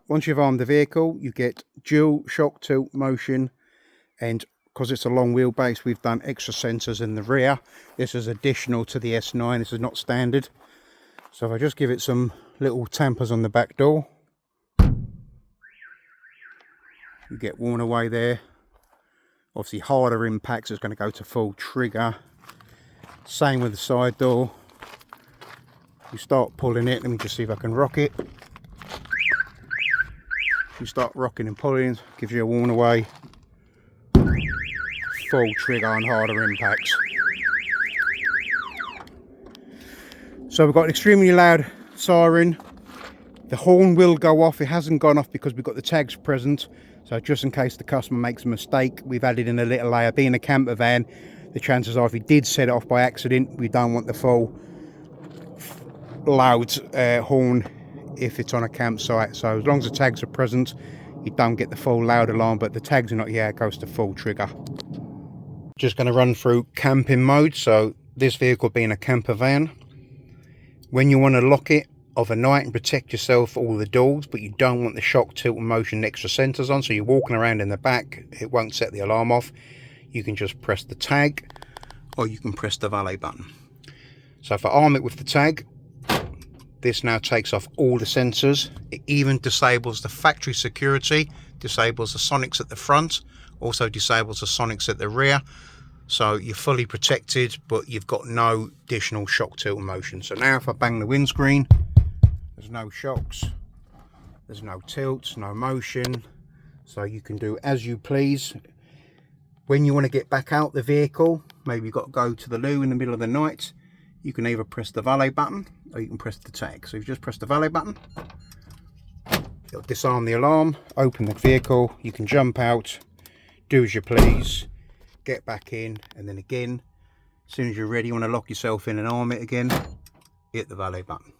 Once you've armed the vehicle, you get dual shock tilt motion, and because it's a long wheelbase, we've done extra sensors in the rear. This is additional to the S9, this is not standard. So if I just give it some little tampers on the back door, you get worn away there. Obviously harder impacts is going to go to full trigger. Same with the side door. You start pulling it, let me just see if I can rock it. You start rocking and pulling, gives you a worn away. Full trigger on harder impacts. So we've got an extremely loud siren. The horn will go off. It hasn't gone off because we've got the tags present. So just in case the customer makes a mistake, we've added in a little layer. Being a camper van, the chances are if we did set it off by accident, we don't want the full loud horn if it's on a campsite. So as long as the tags are present, you don't get the full loud alarm, but the tags are not here, it goes to full trigger. Just going to run through camping mode. So this vehicle being a camper van, when you want to lock it overnight and protect yourself all the doors, but you don't want the shock tilt and motion extra sensors on, so you're walking around in the back, it won't set the alarm off, you can just press the tag or you can press the valet button. So if I arm it with the tag, this now takes off all the sensors. It even disables the factory security, disables the sonics at the front, also disables the sonics at the rear. So you're fully protected, but you've got no additional shock tilt motion. So now if I bang the windscreen, there's no shocks, there's no tilts, no motion. So you can do as you please. When you want to get back out the vehicle, maybe you've got to go to the loo in the middle of the night, you can either press the valet button or you can press the tag. So if you just press the valet button, it'll disarm the alarm, open the vehicle, you can jump out, do as you please, get back in, and then again, as soon as you're ready, you want to lock yourself in and arm it again, hit the valet button.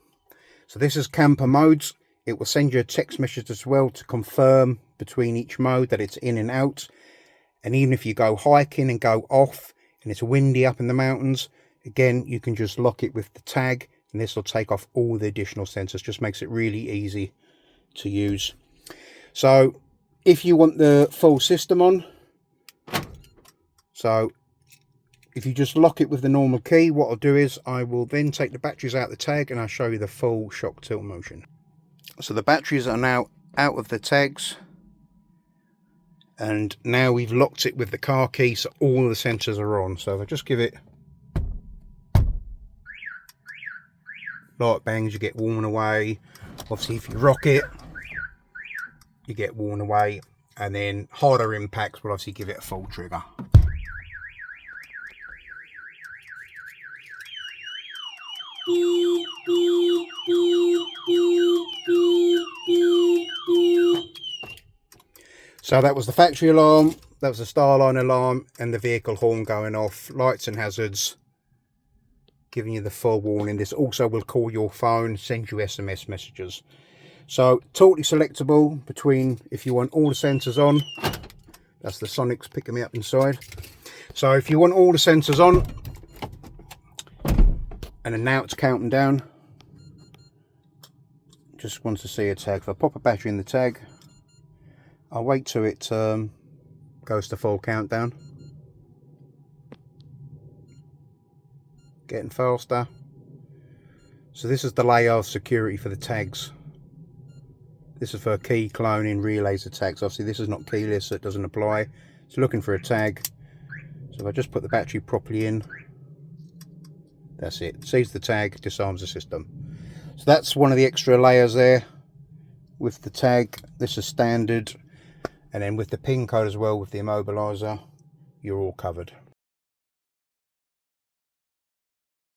So this is camper modes. It will send you a text message as well to confirm between each mode that it's in and out. And even if you go hiking and go off and it's windy up in the mountains, again, you can just lock it with the tag and this will take off all the additional sensors. Just makes it really easy to use. So if you want the full system on, so if you just lock it with the normal key, what I'll do is I will then take the batteries out of the tag and I'll show you the full shock tilt motion. So the batteries are now out of the tags, and now we've locked it with the car key, so all the sensors are on. So if I just give it light bangs, you get worn away. Obviously if you rock it, you get worn away, and then harder impacts will obviously give it a full trigger. So that was the factory alarm, that was the Starline alarm, and the vehicle horn going off, lights and hazards, giving you the full warning. This also will call your phone, send you SMS messages. So totally selectable between if you want all the sensors on. That's the sonics picking me up inside. So if you want all the sensors on, and then now it's counting down, just wants to see a tag. If I pop a battery in the tag, I'll wait till it goes to full countdown. Getting faster. So this is the layer of security for the tags. This is for key cloning, relays of tags. Obviously this is not keyless, so it doesn't apply. It's looking for a tag. So if I just put the battery properly in, that's it. Sees the tag, disarms the system. So that's one of the extra layers there with the tag. This is standard. And then with the pin code as well, with the immobilizer, you're all covered.